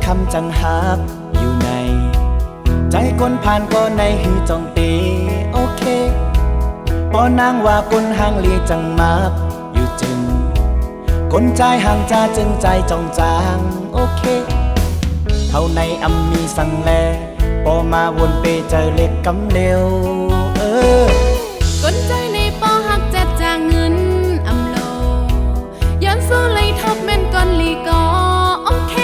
คำจังหักอยู่ในใจคนผ่านก็ในหือจองตีโอเคปอนางว่าคนห่างลีจังมากอยู่จึงคนใจห่างจ้าจึงใจจองจางโอเคเท่าในอำมีสั่งแลปอมาวนไปเจอเล็กกำเร็วคนใจในปอหักเจ็บจางเงินอำโลย้อนสู้เลยทบเม่นก่อนลีก็โอเค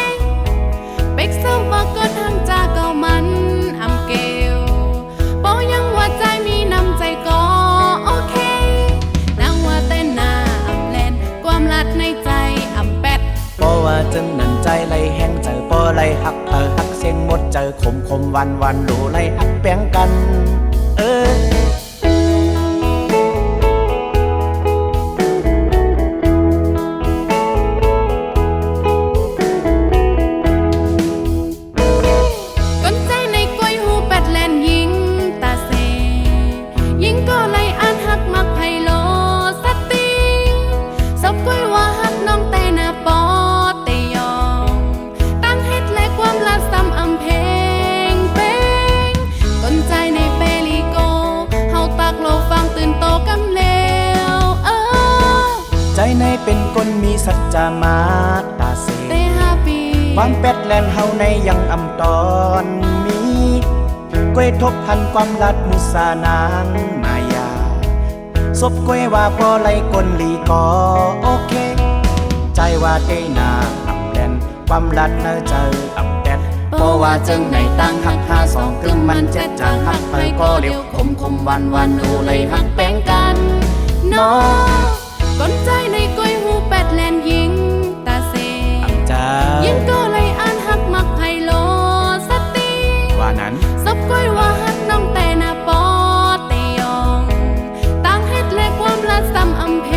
เป็กเศร้าบอกกดทางจาก็มันอำเกลปอยังว่าใจมีน้ำใจก็โอเคนางว่าแต่หน้าอำแลนความลัดในใจอำเป็ดปอว่าจึงนั่นใจไหลแห้งเจอปอไหลหักหักเสียงหมดเจอคมวันรู้ไหลหักแป้งกันใจในเป็นคนมีสัจจามาตาเสความเป็ดแลนเฮาในยังอำตอนมีก้วยทบพันความลัดมุสานางมายาศพก้วยว่าพอไหลคนลีก็โอเคใจว่าเตนาอำแลนความลัดเนอเจออำเป็ดเพราะว่าจึงในตั้งหัก52กึ่งมันเจ็ดจางหักไปก็เร็วคมวันดูเลยหักแป้งกันน้อก้นใจในก้อยหูเป็ดแลนยิงตาเซยิงก็เลยอ่านหักมักไพโลสติว่านั้นซบก้อยว่าหักน้องแต่นาปอเตยองตั้งเฮ็ดและความลัดซ้ำอำเพ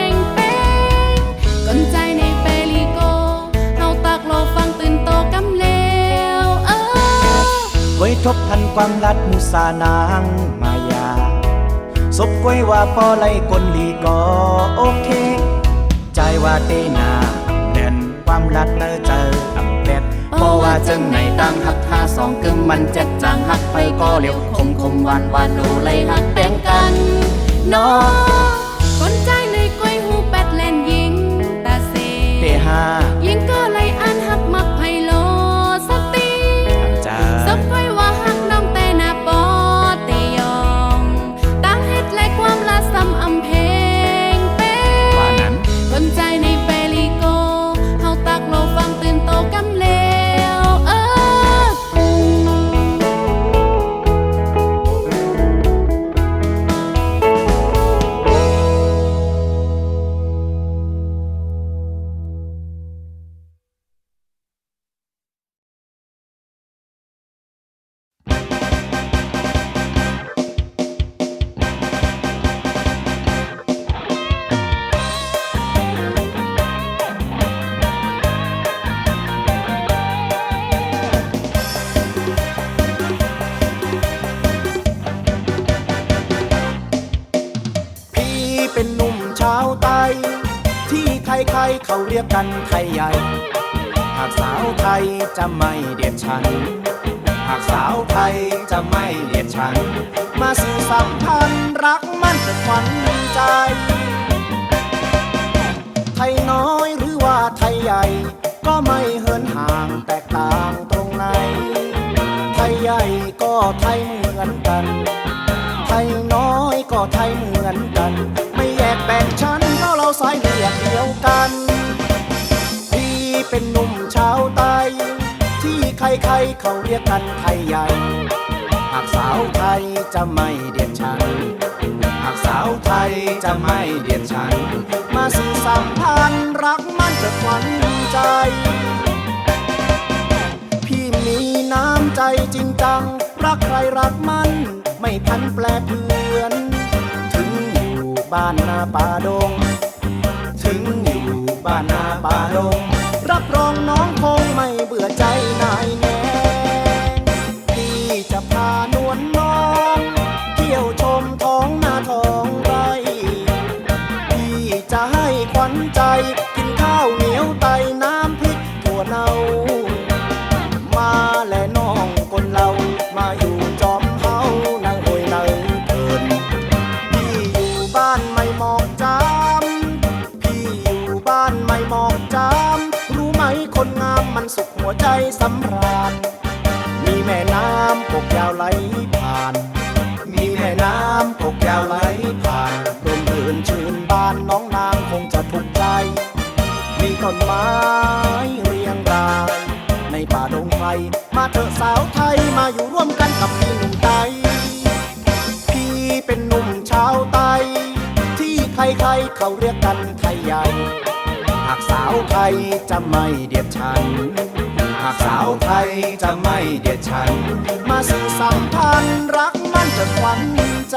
งเป้งก้นใจในเปลีโกเฮาตักโลฟังตื่นโตกำเลวไว้ทบพันความลัดมุสานางมายาศพก้วยว่าพอไหลคนลีก็โอเคใจว่าเตนาแน่นความลัดเนอเจออำเป็ดเพราะว่าจึงในตั้งหัก52กึ่งมันเจ็ดจางหักไปก็เร็วคมวันดูเลยหักแป้งกันน้อคนใจในก้อยหูเป็ดแลนยิงตาเซเตหายิงก็เลยอ่านหักมักไพโลสติซบก้อยว่าหักน้องแต่นาปอเตยองตั้งเฮ็ดและความลัดซ้ำอำเพงเป้งคนใจในเปลีโกเฮาตักโลฟังตื่นโตกำเลวเป็นหนุ่มชาวไต้ที่ใครๆเขาเรียกกันไทยใหญ่หากสาวไทยจะไม่เดียดฉันหากสาวไทยจะไม่เดียดฉันมาสู่สัมพันธ์รักมั่นเป็นขวัญใจไทยน้อยหรือว่าไทยใหญ่ก็ไม่เหินห่างแตกต่างตรงไหนไทยใหญ่ก็ไทยเหมือนกันไทยน้อยก็ไทยเหมือนกันไม่แยกแบ่งชั้นเพราะเราสายเลือดเดียวกันพี่เป็นหนุ่มชาวใต้ที่ใครๆเขาเรียกกันไทยใหญ่หากสาวไทยจะไม่เดียดฉันหากสาวไทยจะไม่เดียดฉันมาสู่สัมพันธ์รักมั่นจะขวัญใจ พี่มีน้ำใจจริงจังรักใครรักมันไม่พันแปรเพื่อนถึงอยู่บ้านนาป่าดงถึงอยู่บ้านนาป่าดงรับรองน้องคงไม่เบื่อใจนายแน่พี่จะพานวลน้องเที่ยวชมท้องนาท้องไร่พี่จะให้ขวัญใจกินข้าวเหนียวไตน้ำพริกถั่วเน่า สำราญมีแม่น้ำกกยาวไหลผ่านมีแม่น้ำกกยาวไหลผ่านร่มรื่นชื่นบานน้องนางคงจะถูกใจมีต้นไม้เรียงรายในป่าดงไพรมาเถอะสาวไทยมาอยู่ร่วมกันกับพี่หนุ่มไทยพี่เป็นหนุ่มชาวไต้ที่ใครๆเขาเรียกกันไทยใหญ่หากสาวไทยจะไม่เดียดฉันหากสาวไทยจะไม่เดียดฉันมาสื่อสัมพันธ์รักมันจะขวัญใจ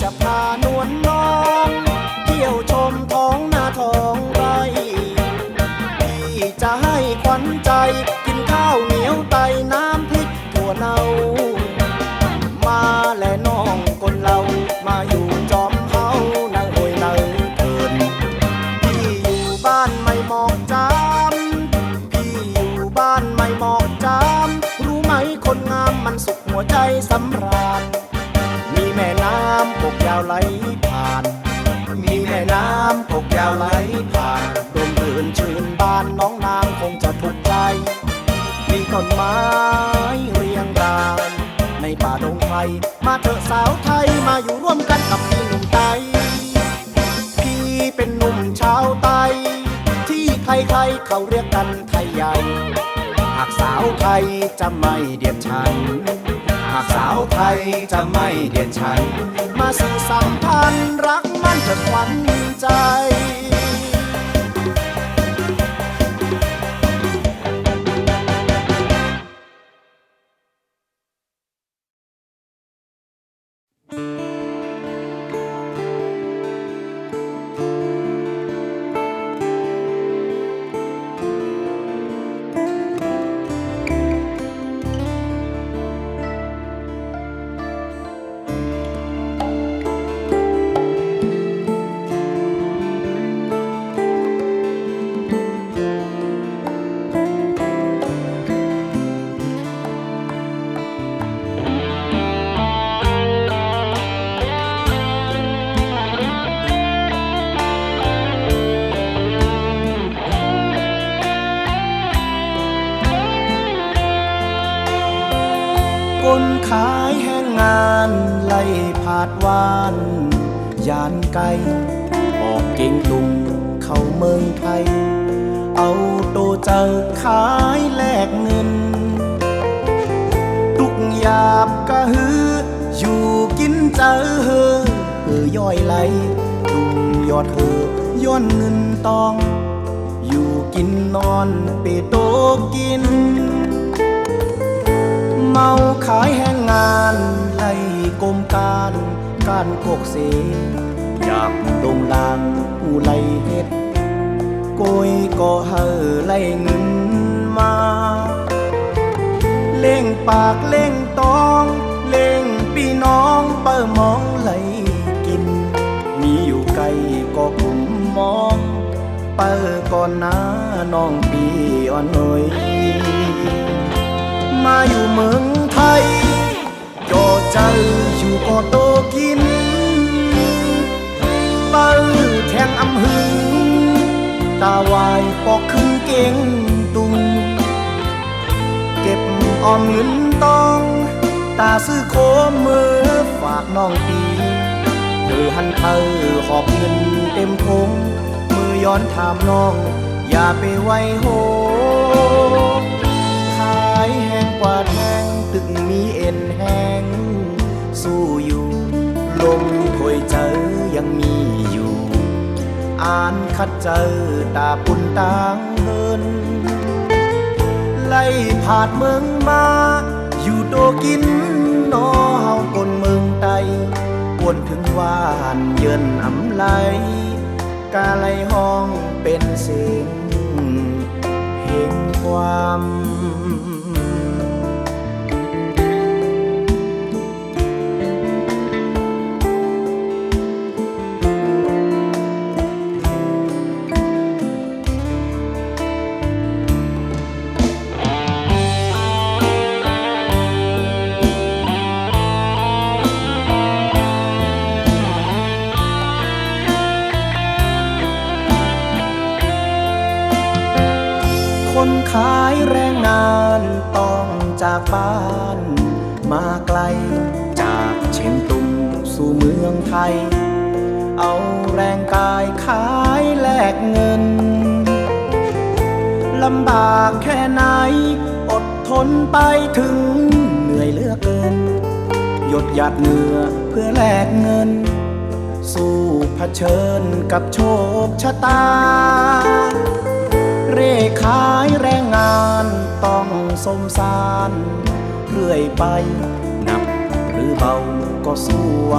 จะพานวลน้องเที่ยวชมท้องนาท้องไร่พี่จะให้ขวัญใจกินข้าวเหนียวไตน้ำพริกถั่วเน่ามาและน้องคนเรามาอยู่จอมเฮานางหวยนางเถินพี่อยู่บ้านไม่มองจามพี่อยู่บ้านไม่มองจามรู้ไหมคนงามมันสุขหัวใจสำราญมีแม่น้ำกกยาวไหลผ่านมีแม่น้ำกกยาวไหลผ่านร่มรื่นชื่นบานน้องนางคงจะถูกใจมีต้นไม้เรียงรายในป่าดงไพรมาเถอะสาวไทยมาอยู่ร่วมกันกับพี่หนุ่มไทยพี่เป็นหนุ่มชาวไต้ที่ใครๆเขาเรียกกันไทยใหญ่หากสาวไทยจะไม่เดียดฉันหากสาวไทยจะไม่เดียดฉันมาสื่อสัมพันธ์รักมันจะขวัญใจคนขายแห้งงานไล่ผาดวานยานไกลออกเก่งตุงเข้าเมืองไทยเอาโตเจอขายแลกเงินทุกหยาบกะฮืออยู่กินเจอเฮอย่อยไหลตุงยอดเฮย้อนเงินตองอยู่กินนอนเปโตกินเมาขายแห้งงานไล่กรมการโคกเสอยากลงลางผู้ไล่เฮ็ดโกยก็เฮอไล่เงินมาเล่งปากเล่งตองเล่งพี่น้องเปิ้มองไหลกินมีอยู่ไกลก็กลุ่มมองเปิ้ก่อนหน้าน้องปีอ่อนหน่อยมาอยู่เมืองไทยจอใจอยู่ก็โตกินเปิ้แทงอำหึงตาวายปอกขึ้นเก่งตุงเก็บออมเงินตองตาซื้อโคมมือฝากน้องปีเธอหันเธอหอบเงินเต็มทงมือย้อนถามน้องอย่าไปไว้โหขายแห้งกว่าแทงตึกมีเอ็นแห้งสู้อยู่ลมถวยเจอยังมีอยู่อ่านคัดเจอตาปุ่นต่างเฮินไล่ผ่านเมืองมาอยู่โตกินนอเฮากนเมืองไตวนถึงว่านเยินอำไลกาไลห้องเป็นเสียงเพลงความ จากบ้านมาไกลจากเชียงตุงสู่เมืองไทยเอาแรงกายขายแลกเงินลำบากแค่ไหนอดทนไปถึงเหนื่อยเหลือเกินหยดหยาดเหงื่อเพื่อแลกเงินสู้เผชิญกับโชคชะตาเร่ขายแรงงานต้องสมสารเรื่อยไปหนักหรือเบาก็สู้ไหว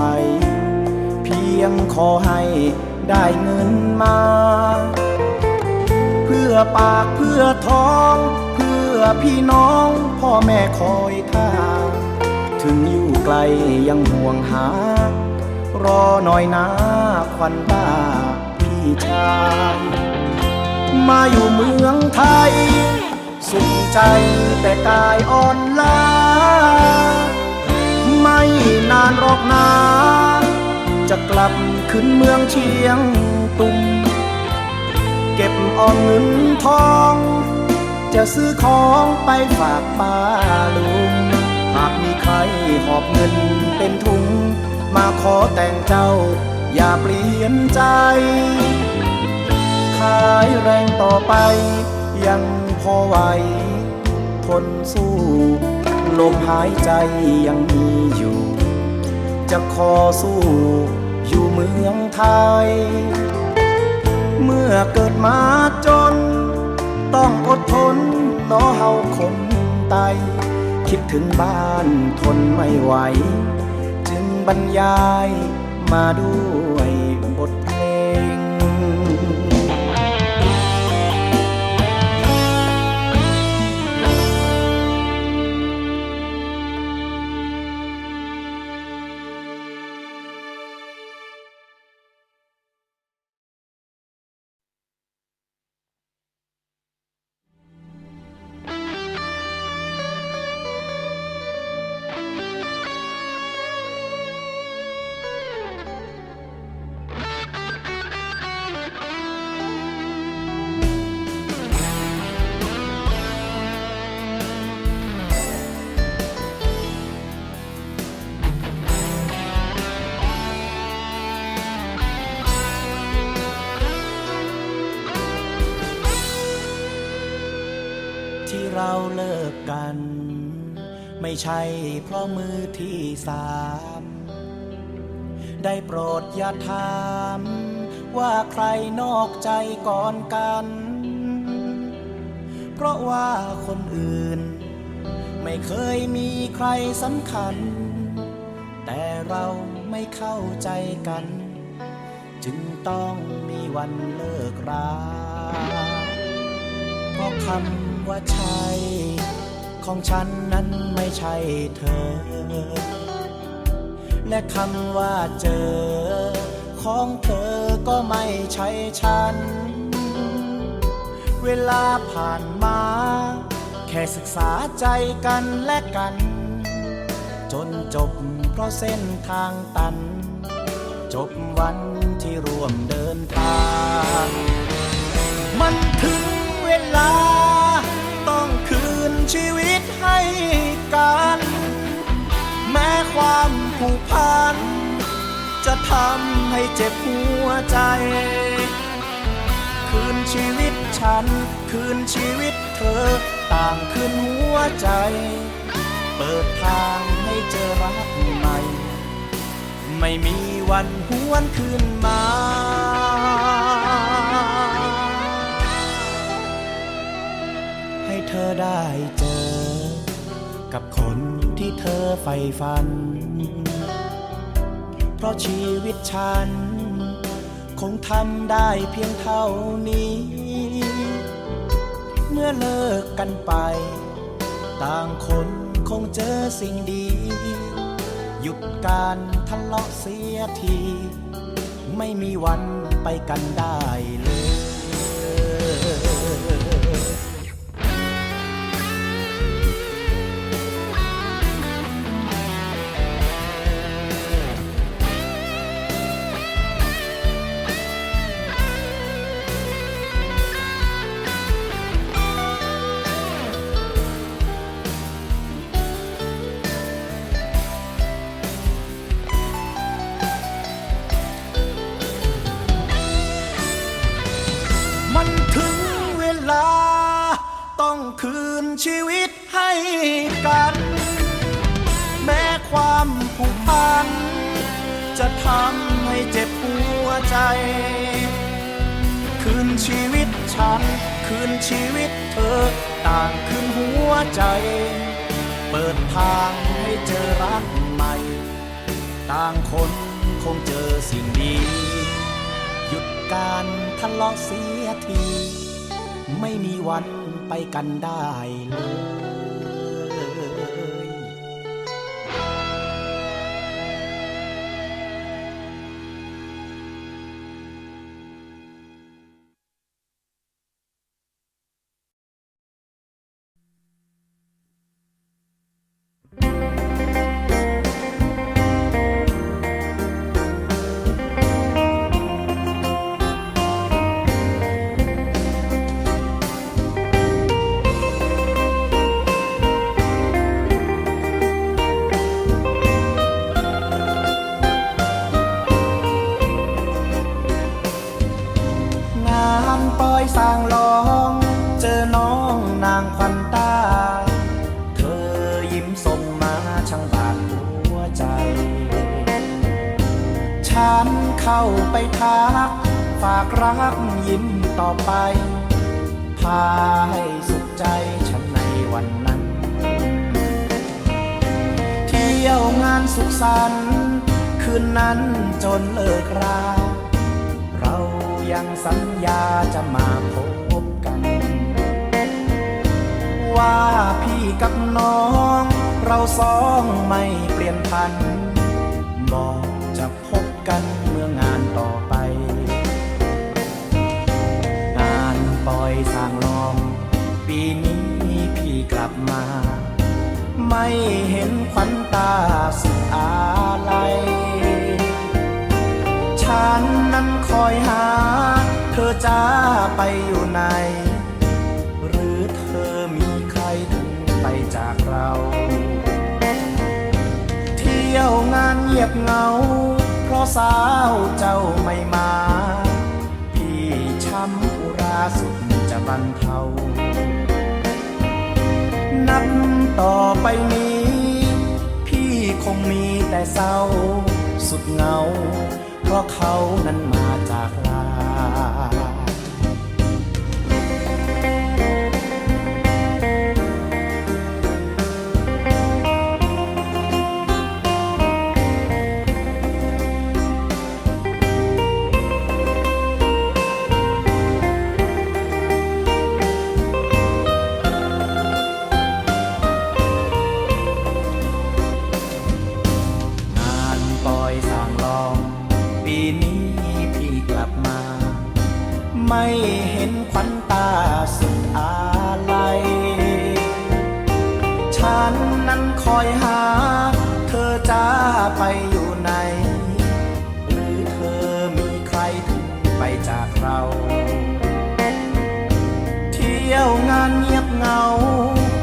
เพียงขอให้ได้เงินมาเพื่อปากเพื่อท้องเพื่อพี่น้องพ่อแม่คอยท่าถึงอยู่ไกลยังห่วงหารอหน่อยนะควันตาพี่ชายมาอยู่เมืองไทยสุขใจแต่กายอ่อนล้าไม่นานหรอกนะจะกลับขึ้นเมืองเชียงตุงเก็บออมเงินทองจะซื้อของไปฝากป้าลุงหากมีใครหอบเงินเป็นถุงมาขอแต่งเจ้าอย่าเปลี่ยนใจขายแรงต่อไปยังพอไหวทนสู้ลมหายใจยังมีอยู่จะขอสู้อยู่เมืองไทยเมื่อเกิดมาจนต้องอดทนต่อเฮาคนไตคิดถึงบ้านทนไม่ไหวจึงบรรยายมาด้วยบทเพลงที่เราเลิกกันไม่ใช่เพราะมือที่สามได้โปรดอย่าถามว่าใครนอกใจก่อนกันเพราะว่าคนอื่นไม่เคยมีใครสำคัญแต่เราไม่เข้าใจกันจึงต้องมีวันเลิกราเพราะคำว่าใช่ของฉันนั้นไม่ใช่เธอและคำว่าเจอของเธอก็ไม่ใช่ฉันเวลาผ่านมาแค่ศึกษาใจกันและกันจนจบเพราะเส้นทางตันจบวันที่ร่วมเดินทางมันถึงเวลาต้องคืนชีวิตให้กันแม้ความผูกพันจะทำให้เจ็บหัวใจคืนชีวิตฉันคืนชีวิตเธอต่างคืนหัวใจเปิดทางให้เจอรักใหม่ไม่มีวันหวนคืนมาให้เธอได้เจอกับคนที่เธอใฝ่ฝันเพราะชีวิตฉันคงทำได้เพียงเท่านี้เมื่อเลิกกันไปต่างคนคงเจอสิ่งดีหยุดการทะเลาะเสียทีไม่มีวันไปกันได้เลย คืนชีวิตให้กัน แม้ความผูกพันจะทำให้เจ็บหัวใจ คืนชีวิตฉันคืนชีวิตเธอต่างคืนหัวใจ เปิดทางให้เจอรักใหม่ ต่างคนคงเจอสิ่งดีหยุดการทะเลาะเสียทีไม่มีวันไปกันได้เลย งานปอยสร้างลองเจอน้องนางควันตาเธอยิ้มส่งมาช่างบาดหัวใจ ฉันเข้าไปทักฝากรักยิ้มต่อไปพาให้สุขใจฉันในวันนั้น เที่ยวงานสุขสันต์คืนนั้นจนเลิกราเรายังสัญญาจะมาพบกัน ว่าพี่กับน้องเราสองไม่เปลี่ยนพันบอกจะพบกันเมื่องานต่อไป งานปอยสร้างลองปีนี้พี่กลับมา ไม่เห็นขวัญตาสุดอาลัย ฉันนั้นคอยหาเธอจะไปอยู่ไหน หรือเธอมีใครถึงไปจากเรา เที่ยวงานเงียบเหงาเพราะสาวเจ้าไม่มา พี่ช้ำอุราสุดจะบรรเทา นับต่อไปนี้พี่คงมีแต่เศร้าสุดเหงาเพราะเขานั้นมาจากลา งานปอยสร้างลองปีนี้พี่กลับมา ไม่เห็นขวัญตาสุดอาลัย ฉันนั้นคอยหาเธอจะไปอยู่ไหน หรือเธอมีใครถึงไปจากเรา เที่ยวงานเงียบเหงา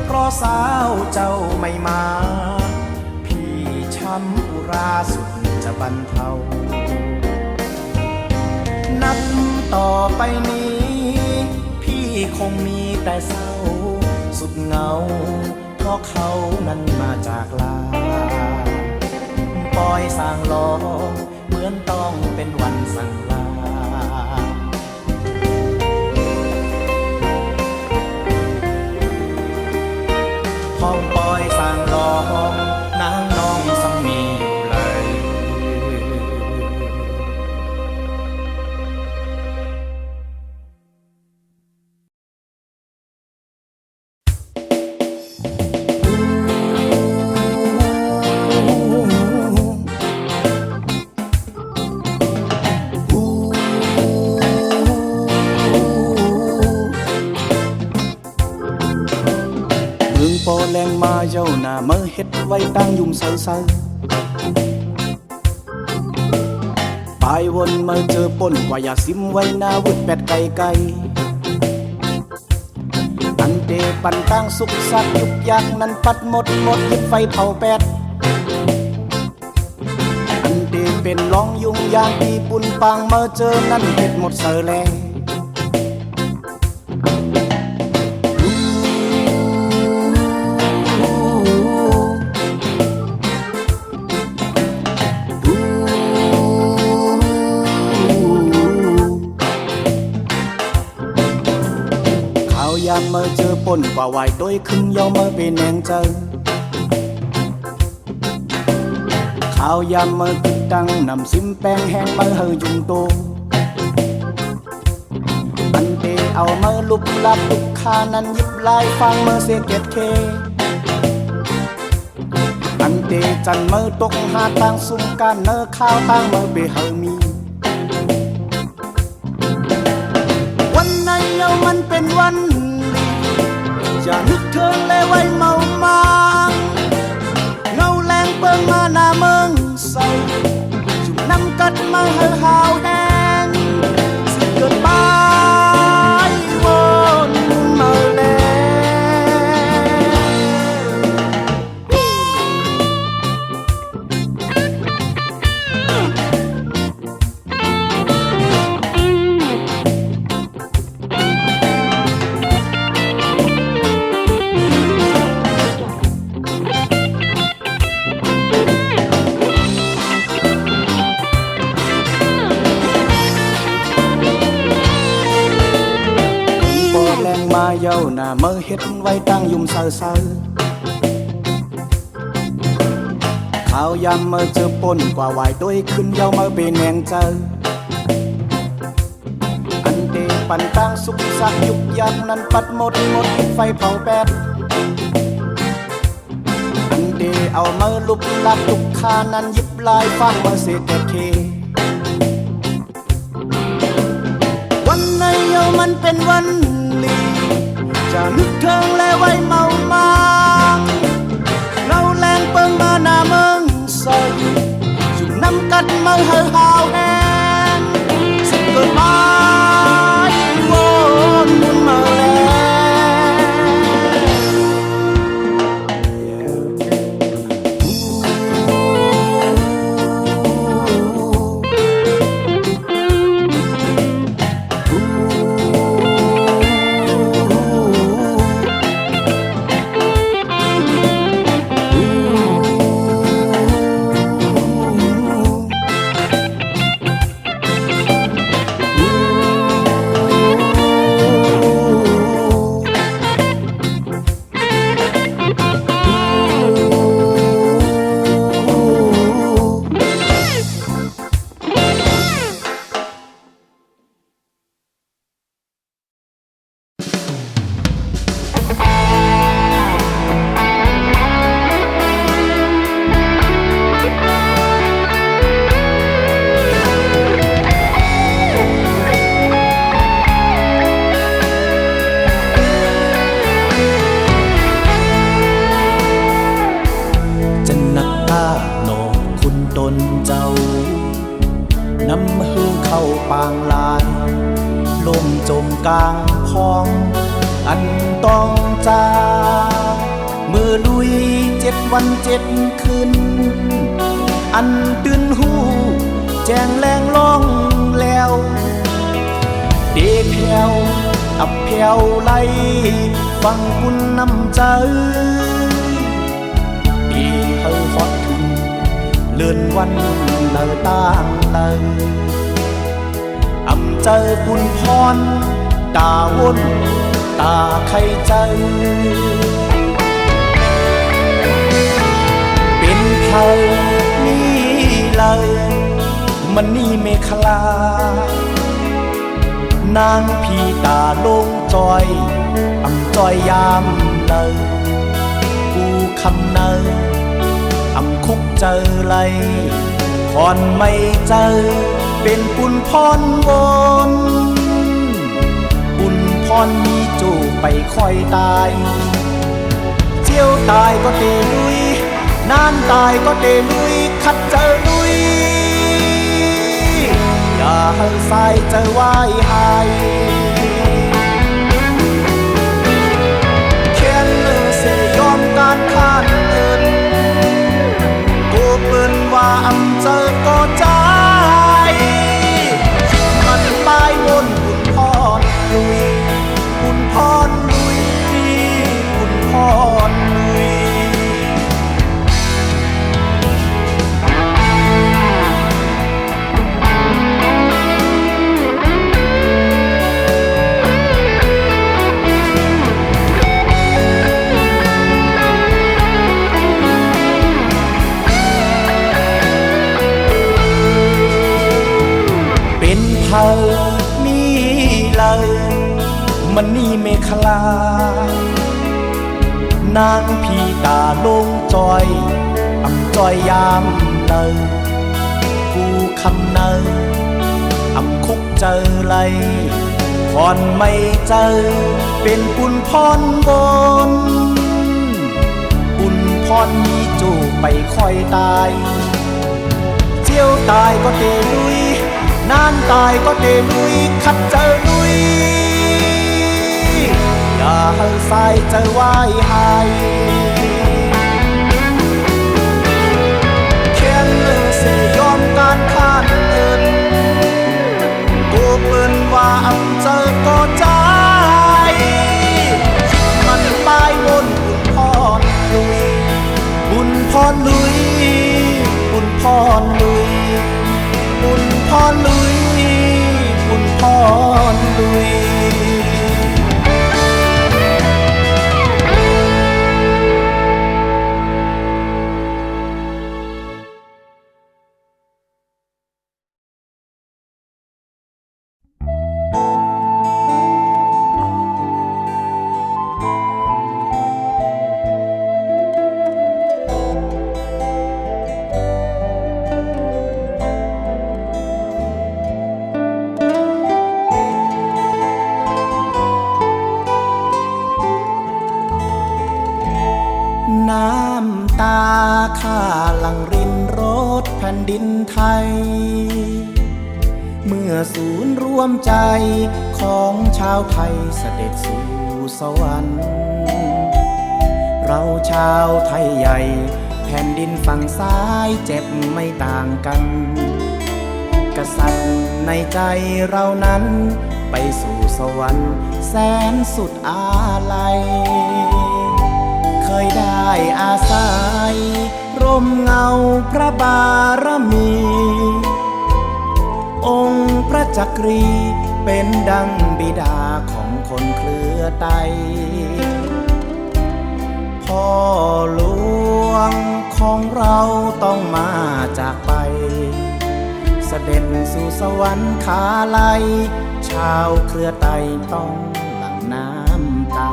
เพราะสาวเจ้าไม่มา พี่ช้ำอุราสุดจะบรรเทา นับต่อไปนี้พี่คงมีแต่เศร้าสุดเหงาเพราะเขานั้นมาจากลา ปอยสร้างลองเหมือนต้องเป็นวันสั่งลา ห้องปอยสร้างลองนางน้องสังมีอยู่เลย เมืองโปแรงมาเจ้าหน้าเมื่อเฮ็ดไว้ตั้งยุ่มใสๆปลายวนมาเจอป่นว่าอย่าซิมไว้หน้าวุดแปดไก่อันเตปันตั้งสุกสักยุกยักนั้นปัดหมดยึดไฟเผาแปดอันเตเป็นร้องยุงยางปีปุ่นปังมาเจอนั้นเฮ็ดหมดเสอแล ยามเมื่อเจอป่นกว่าไหวตัวขึ้นยอมเมื่อเป็นแนงเจอข้าวยามเมื่อตึกตังนำซิมแป้งแห้งเมื่อเฮยุงโตอันเตเอาเมื่อลุกลับลุกคานั้นยิบลายฟังเมื่อเสเก็ตเคอันเตจันเมื่อตกหาตังซุ่มกันเนอข้าวตังเมื่อเบเฮมีวันไหนเอามันเป็นวันอย่านึกเธอเลยไว้เมามางเงาแรงเปิงมาหน้าเมืองใส่จุ่มน้ำกัดมาเฮาหาวแห้งสิเกิดบายวนมาแล้วมาเย้าหน้าเมื่อเฮ็ดไว้ตั้งยุ่มเซอเซอข้าวยามเมื่อเจอป่นกว่าไหวตัวขึ้นเย้าเมื่อเป็นแนงเจออันเตปันตั้งสุกสักยุกยักนั้นปัดหมดไฟเผาแปดอันเตเอาเมื่อลุกลับลุกคานั้นยิบลายฟังเมื่อเสกแต่เควันไหนเย้ามันเป็นวันจะนึกเถิงและไว้เมามางเงาแรงเปิงมาหน้าเมืองใส่จุ่มน้ำกัดมาเฮาหาวแห้งสิเกิดบายวนมาแล้วน้ำหือเข้าปางลายลมจมกลางพองอันต้องจามือลุย7 วัน 7 คืนอันตื่นหูแจงแรงล่องแล้วเดแผ่วอับแผ่วไหลฟังคุณน้ำใจดีเฮาฮอดถึงเลื่อนวันเลอต่างเลยอำเจอบุญพรตาวนตาใครใจเป็นเขานี่เลยมันนี่เมฆลานางพี่ตาลงจอยอำจอยยามเลยกูคำเนยอำคุกเจอไรพรไม่เจอเป็นปุญพรวนปุญพรมีจูไปค่อยตายเจียวตายก็เตลุยนานตายก็เตลุยคัดเจอลุยอย่าให้สายเจอวายหายแค่เลือเสียยอมการคานเอินกูเปิ้นว่าอำเจอก็ใจมันปลายวนบุญพรลุยบุญพรลุยบุญพรลุย ธอมีเลยมันนี่เมฆลานางพี่ตาลงจอยจอยยามเลยกูคำเนยคุกเจอไรพรไม่เจอเป็นปุญพรบนปุญพรมีจูไปค่อยตายเจียวตายก็เตลุยนานตายก็เตลุยขัดเจอลุยอย่าให้สายเจอไหวหายเขียนเนื้อเสียยอมการข้านเอินกูเปิ้นว่าเจอก็ใจมันปลายวนบุญพรลุยบุญพรลุยบุญพรลุยบุญพรลุยน้ำตาข้าหลั่งรินรดแผ่นดินไทยเมื่อศูนย์รวมใจของชาวไทยเสด็จสู่สวรรค์เราชาวไทยใหญ่แผ่นดินฝั่งซ้ายเจ็บไม่ต่างกันกษัตริย์ในใจเรานั้นไปสู่สวรรค์แสนสุดอาลัยเคยได้อาศัยร่มเงาพระบารมีองค์พระจักรีเป็นดังบิดาของคนเครือไตพ่อหลวงของเราต้องมาจากไปเสด็จสู่สวรรค์ขาลัยชาวเครือไตต้องหลั่งน้ำตา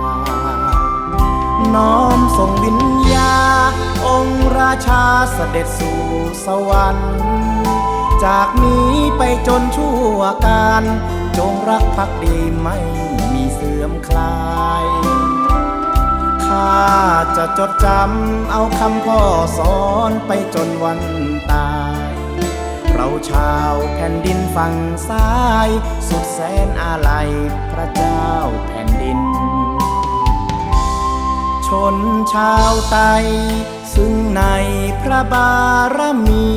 น้อมส่งวิญญาองค์ราชาเสด็จสู่สวรรค์จากนี้ไปจนชั่วการจงรักภักดีไม่มีเสื่อมคลายข้าจะจดจำเอาคำพ่อสอนไปจนวันตายเราชาวแผ่นดินฝั่งซ้ายสุดแสนอาลัยพระเจ้าแผ่นดินชนชาวไตซึ่งในพระบารมี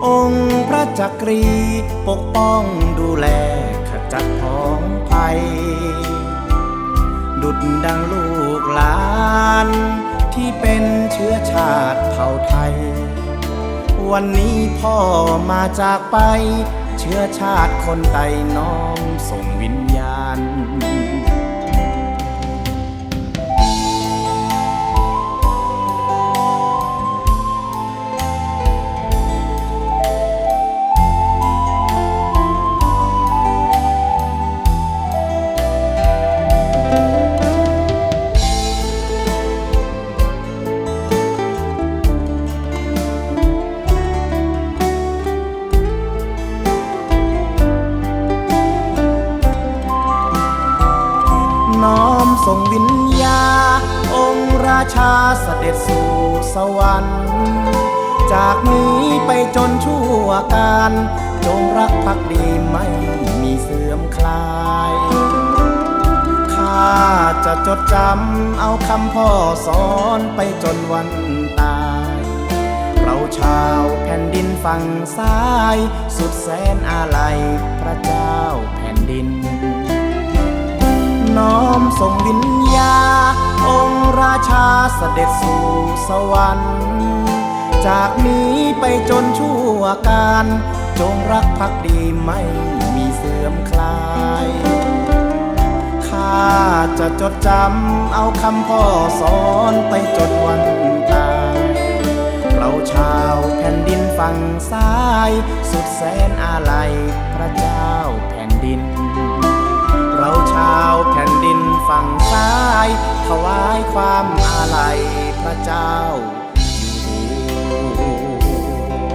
องค์พระจักรีปกป้องดูแลขจัดพ้องภัยดุจดังลูกหลานที่เป็นเชื้อชาติเผ่าไทยวันนี้พ่อมาจากไปเชื้อชาติคนไตน้อมส่งวิญญาณส่งวิญญาองค์ราชาเสด็จสู่สวรรค์จากนี้ไปจนชั่วการจงรักภักดีไม่มีเสื่อมคลายข้าจะจดจำเอาคำพ่อสอนไปจนวันตายเราชาวแผ่นดินฝั่งซ้ายสุดแสนอาลัยพระเจ้าแผ่นดินน้อมส่งวิญญาองค์ราชาเสด็จสู่สวรรค์จากนี้ไปจนชั่วการจงรักภักดีไม่มีเสื่อมคลายข้าจะจดจำเอาคำพ่อสอนไปจนวันตาย เราชาวแผ่นดินฝั่งซ้ายสุดแสนอาลัยพระเจ้าแผ่นดินเราชาวแผ่นดินฝั่งซ้ายถวายความอาลัยพระเจ้าอยู่หัว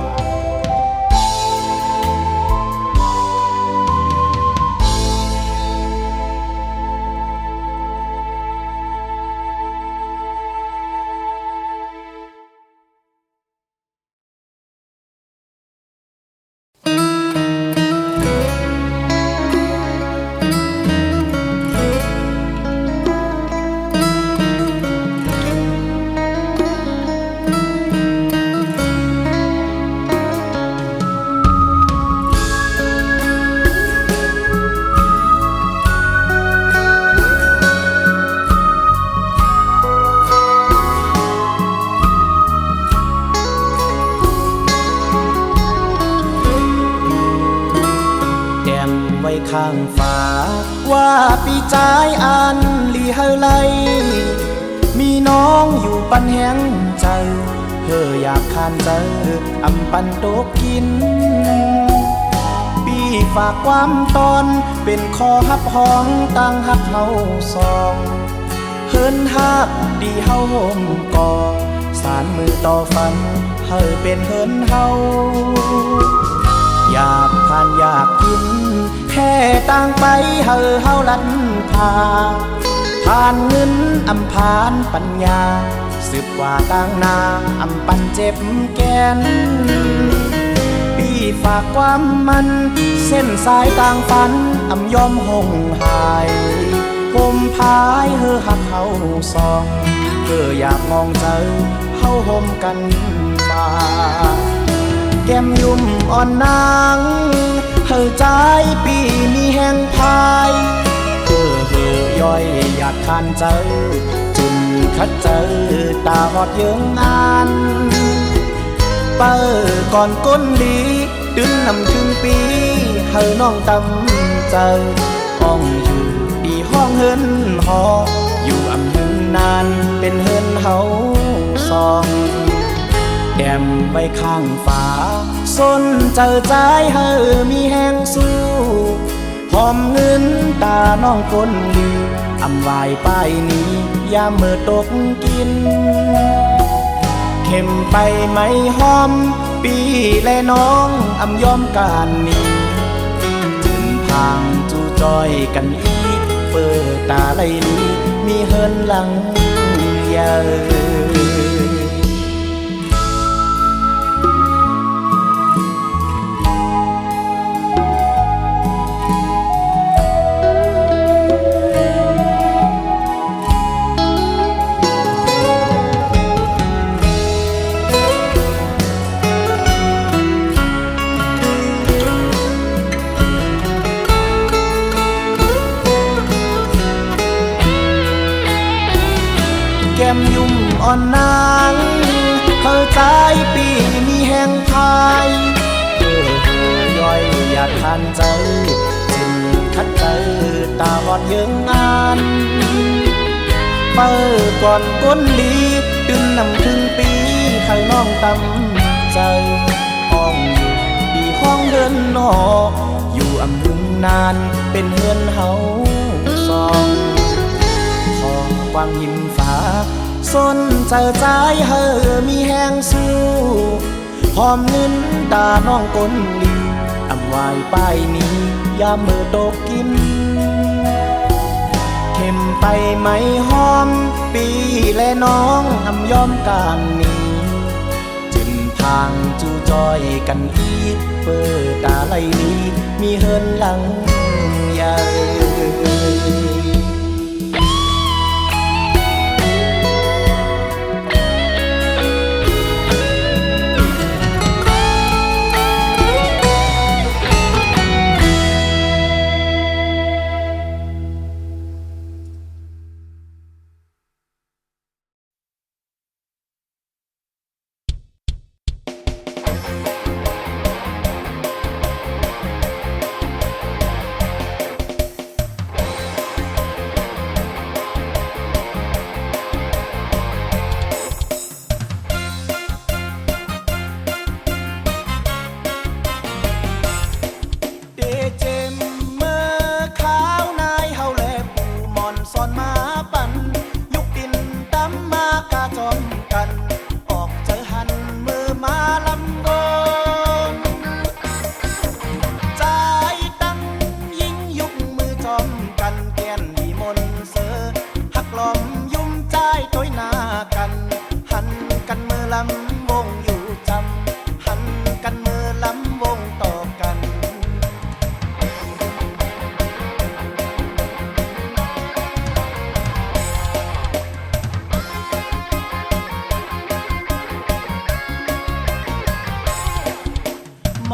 ไว้ข้างฝาว่าปีจ่ายอันลีเฮไลมีน้องอยู่ปันแห้งใจเธออยากคานเจออำปันโตกินปีฝากความตอนเป็นคอฮับห้องตั้งฮักเฮาสองเฮินฮักดีเฮาห่มกอสารมือต่อฟันเฮาเป็นเฮินเฮาอยากผ่านอยากกินแค่ต่างไปเฮาลันพาผ่านเงินอำพานปัญญาสืบกว่าต่างนาอำปันเจ็บแกนปีฝากความมันเส้นสายต่างฝันอำยอมหงหายห่มพายหักเฮาสองอยากมองเจอเฮาห่มกันฟ้าแก้มยุ่มอ่อนนางใจปีมีแห่งพายย่อยอยากคานเจอจึงคัดเจอตาหอดเยื้องงานเปิดก่อนก้นลีดึงนำถึงปีน้องตำเจอห้องอยู่ดีห้องเฮินหออยู่อำหึงนานเป็นเฮินเฮาสองแก้มไว้ข้างฝาส้นเจอใจมีแห้งสู้หอมเงินตาน้องคนดีอำวายป้ายนี้ยามเมื่อตกกินเข็มไปไหมหอมปีและน้องอำยอมการนี้จึงพางจูจอยกันอีกเปิดตาไหลนี้มีเฮินหลังยาแก้มยุ่มอ่อนนางใจปีมีแห่งพายย่อยอยากทานเจอจึงคัดเจอตาหอดเยื้องงานเปิดก่อนก้นลีดึงนำถึงปีข้างน้องตำใจห้องอยู่ดีห้องเฮินนออยู่อำหึงนานเป็นเฮือนเฮาสองขอกวางยิ้มฟ้าส้นเจอใจมีแห้งสู้หอมเงินตาน้องก้นลีอำวายป้ายนี้ยามมือตกกินเข็มไปไหมหอมปีและน้องอำยอมการนี้จึงพางจูจอยกันอีกเปิดตาไหลนี้มีเฮินหลังใหญ่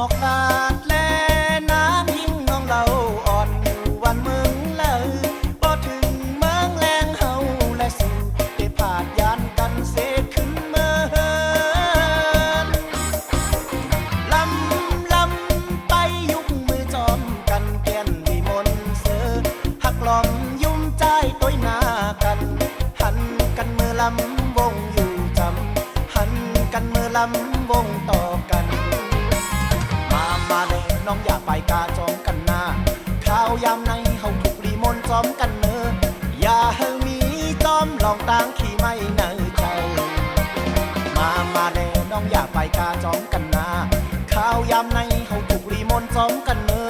อกลาดแลน้ำยิ่งน้องเราอ่อนอยู่วันเมืองเลยบ่ถึงเมืองแรงเฮาและสู่ได้ผาดยานกันเสกขึ้นเมืองลำไปยุกมือจอมกันแก่นวิมลเสือหักหลอมยุ่มใจต้อยหน้ากันหันกันมือลำวงอยู่จำหันกันมือลำวงต่อกันมาเลยน้องอย่าไปกาจอมกันหน้าข้าวยามในเฮาถูกรีมนจอมกันเนออย่าให้มีจอมลองต่างขี่ไม่เนอใจมาเลยน้องอย่าไปกาจอมกันหน้าข้าวยามในเฮาถูกรีมนจอมกันเนอ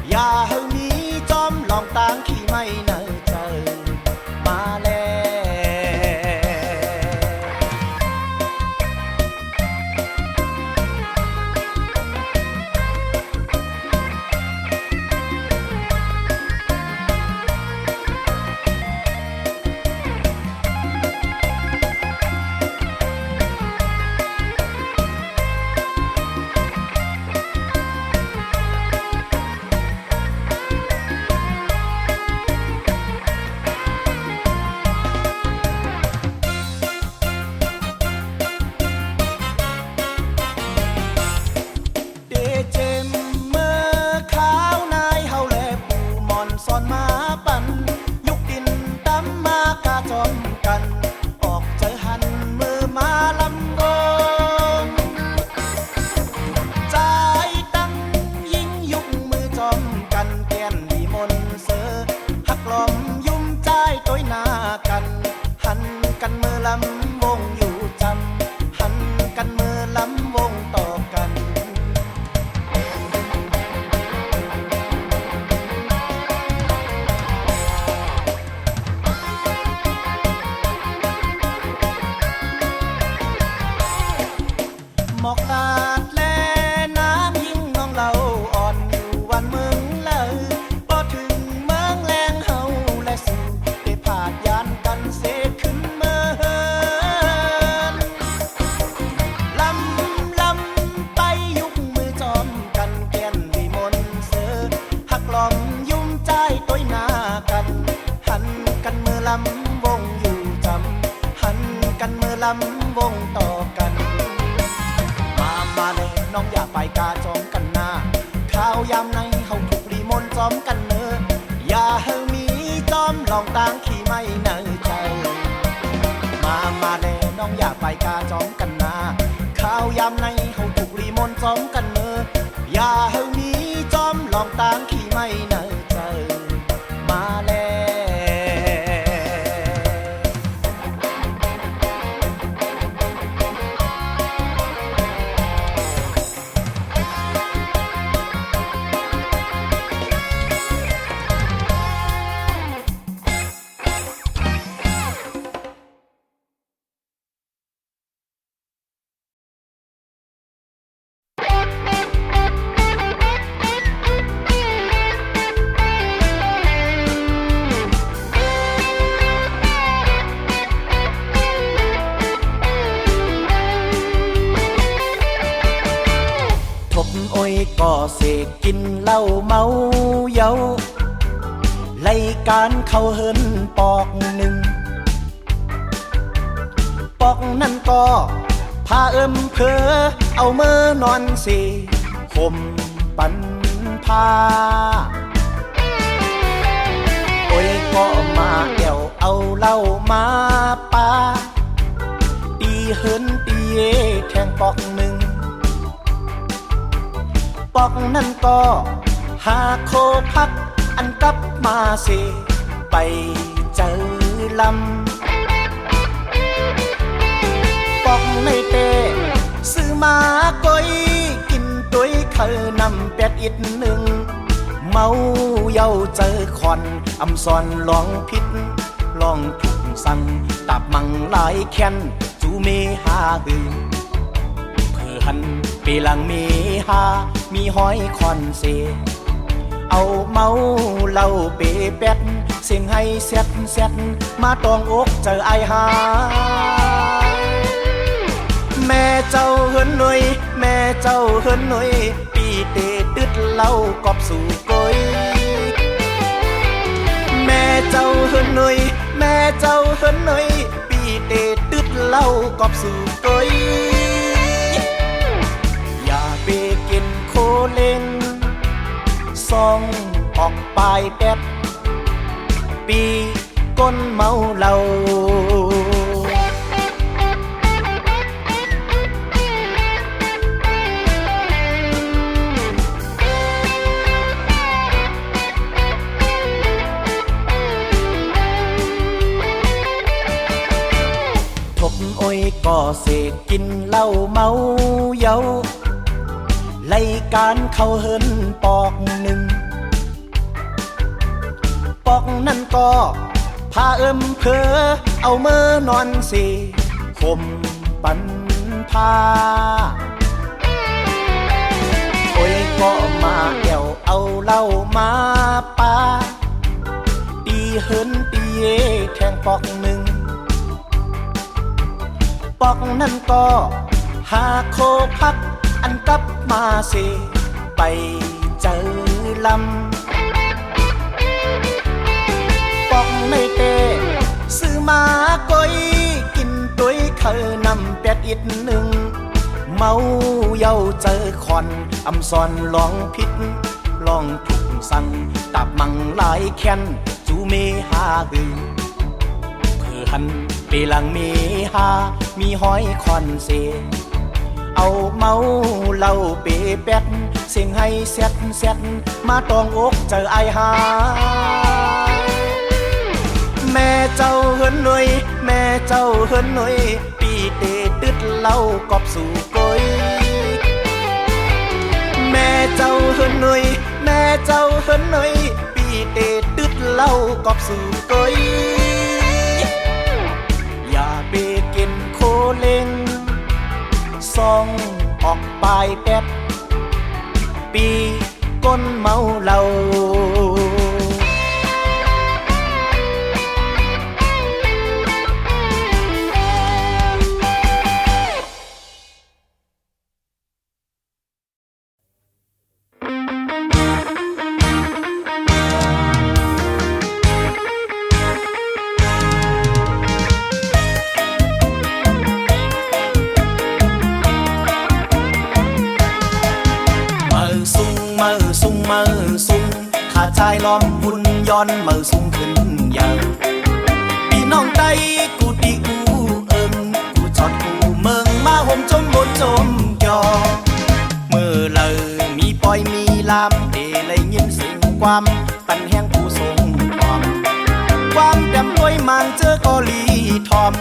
อย่าให้มีจอมลองต่างขี่ไม่เนอใจมาแล้วสอนมาปั่นยุกดินตำมากาจอมกันออกเจอหันมือมาลำวงใจตั้งยิ่งยุกมือจอมกันแก่นวิมลเสือหักหลอมยุ่มใจต้อยหน้ากันหันกันมือลำวงอยู่จำหันกันมือลำวงต่อกันหมอกตาดแลน้ำยิ่งน้องเราอ่อนอยู่วันเมืองเลยบ่ถึงเมืองแรงเฮาและสู่ได้ผาดยานกันเสกขึ้นเมืองลำไปยุกมือจอมกันแก่นวิมลเสือหักหลอมยุ่มใจต้อยหน้ากันหันกันมือลำวงอยู่จำหันกันมือลำวงต่อกันมาเลยน้องอย่าไปกาจอมกันหน้าข้าวยามในเฮาถูกรีมนจอมกันเนออย่าให้มีจอมลองต่างขี่ไม่เนอใจมาเลยน้องอย่าไปกาจอมกันหน้าข้าวยามในเฮาถูกรีมนจอมกันเนออย่าให้มีจอมลองต่างขี่ไม่เนอใจมาแล้วโอ้ยก็เสกกินเหล้าเมาเยาไล่การเข้าเฮินปอกหนึ่งปอกนั่นก็พาเพอเอาเมื่อนอนสิข่มปันพาโอ้ยก็มาแอวเอาเหล้ามาปาตีเฮินตีเยแข่งปอกหนึ่งปอกนั่นก็หาโคพักอันกลับมาเสไปเจอลำปอกในเตซื้อมาก้อยกินตุ้ยเธอนำเป็ดอีกหนึ่งเมาเย้าเจอคอนอำซอนลองพิษลองถูกสั่งตับมังหลายแค้นจูเมหาหือหันปีหลังมีหามีห้อยคอนเสเอาเมาเหล้าเปเป็ดเสียงให้เซ็ดมาตองอกเจอไอหาแม่เจ้าเฮินหน่วยแม่ เจ้าเฮินหน่อยปีเตตึดเล่ากอบสู่ก้อยแม่เจ้าเฮินหน่อยแม่เจ้าเฮินหน่อยปีเตตึดเล่ากอบสู่ก้อยอย่าไปกินโคเล่นซองออกปลายแป๊บปีก้นเมาเหล้าทบโอ้ยก็เสกกินเหล้าเมาเยาไล่การเข้าเฮินปอกหนึ่งปอกนั่นก็พาเพอเอามือนอนสิคมปันพาโอ้ยก็มาแก้วเอาเหล้ามาปาตีเฮินตีเยแทงปอกหนึ่งปอกนั่นก็หาโคพักอันกลับมาสิไปเจอลำปอกในเตซื้อมาก้อยกินด้วยเคอนำเป็ดอีกหนึ่งเมาเย้าเจอคอนอำซอนลองพิษลองถูกสั่งตับมังหลายแค้นจูเมหาอือเพื่อหันเปลังเมหามีห้อยคอนเซเอาเมาเหล้าเปแป๊ดเสียงให้แซดแซดมาตองอกเจอไอหาแม่เจ้าเฮินหน่อยแม่เจ้าเฮินหน่อยปีเตตึดเหล้ากอบสู่ก้อยแม่เจ้าเฮินหน่อยแม่เจ้าเฮินหน่อยปีเตตึดเหล้ากอบสู่ก้อยอย่าไปกินโคเล่งซองออกปลายแป๊บปีก้นเมาเหล้าข้าชายล้อมบุญย้อนเมื่อสูงขึ้นใหญ่พี่น้องไตกูดีกูกูจอดกูเมืองมาห่มจมบนจมยอเมื่อเลยมีปอยมีลามเดเลยยินเสียงความปันแห้งผู้ทรงความแต้มด้วยมางเจอกอลีทอม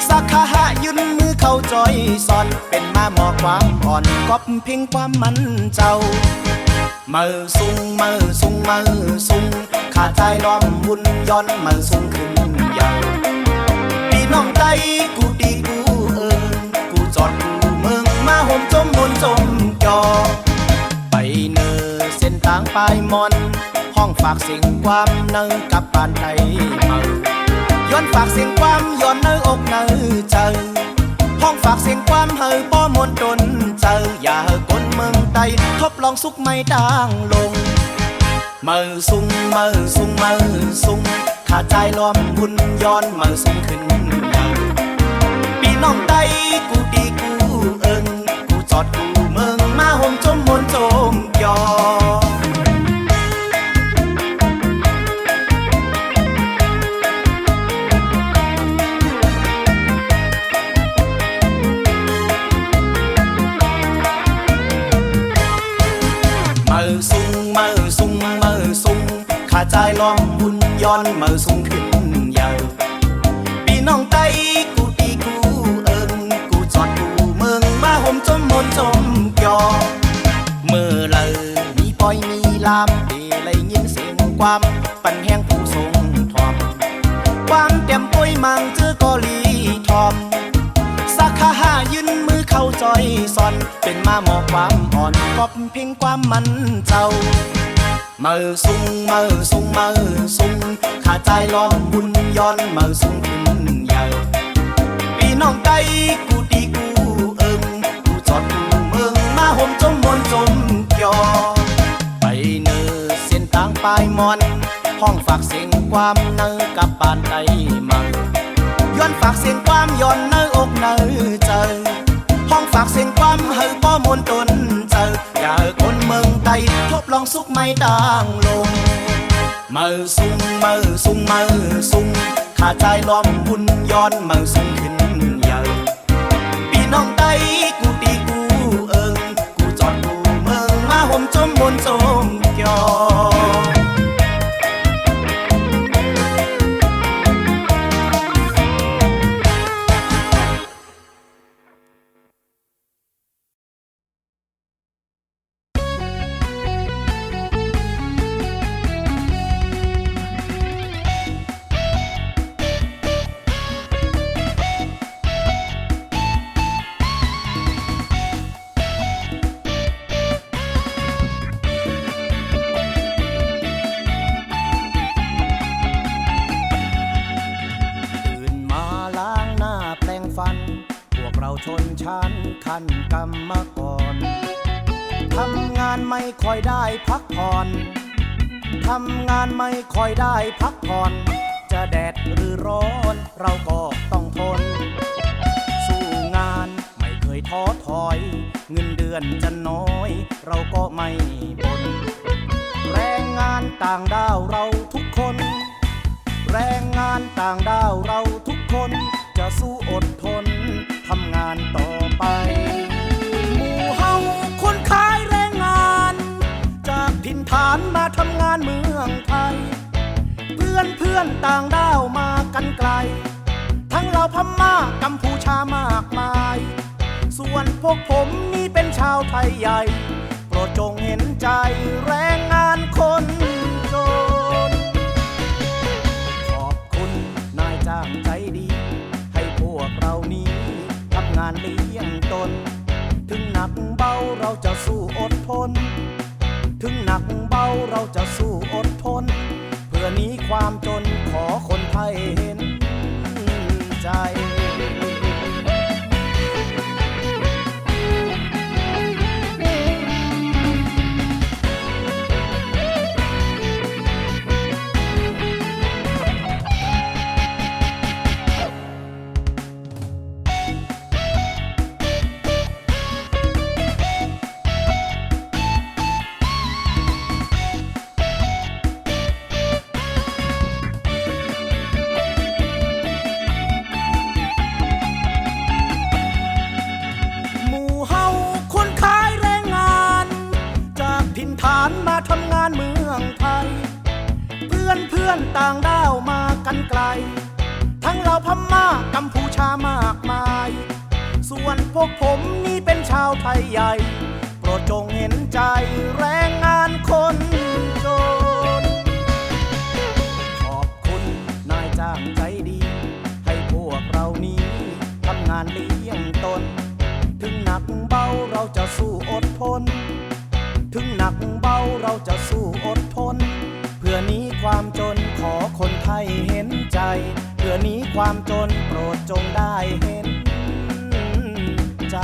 สักขาหะยืนมือเข้าจอยสอนเป็นมาหมอความอ่อนกอบเพ่งความมันเจ้าเมื่อสูงเมื่อสูงเมื่อสูงข้าใจล้อมบุญย้อนเมื่อสูงขึ้นยาวพี่น้องใจกูดีกูกูจอดกูเมืองมาห่มจมบนจมจอไปเนอเส้นทางปลายมอนห้องฝากเสียงความเนอกับบ้านไทยเมื่อย้อนฝากเสียงความย้อนเนออกเนอใจห้องฝากเสียงความเฮอป้อมนตนเจออย่าเฮอกนเมืองไตทบลองสุกไม่ด่างลงเมื่อสูงเมื่อสูงเมื่อสูงข้าใจล้อมบุญย้อนเมื่อสูงขึ้นยาวพี่น้องไตกูดีกูกูจอดกูเมืองมาห่มจมบนจมยอข้าใจล้อมบุญย้อนเมื่อสูงขึ้นยาวพี่น้องไตกูดีกูกูจอดกูเมืองมาห่มจมบนจมยอเมื่อเลยมีปอยมีลามเดเลยยินเสียงความปันแห้งผู้ทรงทอมความแก้มป่วยมังเจอกอลีทอมสักขาหายืนมือเข้าจอยสอนเป็นมาหมอกความอ่อนกอบเพ่งความมันเจ้าเมื่อสูงเมื่อสูงเมื่อสูงข้าใจล้อมบุญย้อนเมื่อสูงขึ้นยาวพี่น้องไตกูดีกูกูจอดกูเมือง ปลายมอนห้องฝากเสียงความเนื้อกับปานไก่มาย้อนฝากเสียงความย้อนเนื้ออกเนื้อใจห้องฝากเสียงความเฮอป้อมนตนเจออย่าคนเมืองไทยทบลองสุขไม่ต่างลงมือซุงมือซุงมือซุงข้าใจล้อมบุญย้อนมือซุงขึ้นใหญ่พี่น้องไทยกูตีกูเอิงกูจอดกูเมืองมาห่มจมบนจมยอชนชั้นขั้นกรรมกรทำงานไม่ค่อยได้พักผ่อนทำงานไม่ค่อยได้พักผ่อนจะแดดหรือร้อนเราก็ต้องทนสู้งานไม่เคยท้อถอยเงินเดือนจะน้อยเราก็ไม่บ่นแรงงานต่างด้าวเราทุกคนแรงงานต่างด้าวเราทุกคนจะสู้อดทนทำงานต่อไปหมู่เฮาคนขายแรงงานจากถิ่นฐานมาทำงานเมืองไทยเพื่อนต่างด้าวมากันไกลทั้งเราพม่ากัมพูชามากมายส่วนพวกผมนี่เป็นชาวไทยใหญ่โปรดจงเห็นใจแรงงานคนจนขอบคุณนายจ้างใจดีให้พวกเรานี้ทำงานเลี้ยงตนถึงหนักเบาเราจะสู้อดทนถึงหนักเบาเราจะสู้อดทนเพื่อหนีความจนขอคนไทยเห็นใจมาทำงานเมืองไทยเพื่อนต่างด้าวมากันไกลทั้งเราพม่ากัมพูชามากมายส่วนพวกผมนี่เป็นชาวไทยใหญ่โปรดจงเห็นใจแรงงานคนจนขอบคุณนายจ้างใจดีให้พวกเรานี้ทำงานเลี้ยงตนถึงหนักเบาเราจะสู้อดทนถึงหนักเบาเราจะสู้อดทนเพื่อหนีความจนขอคนไทยเห็นใจเพื่อหนีความจนโปรดจงได้เห็นใจ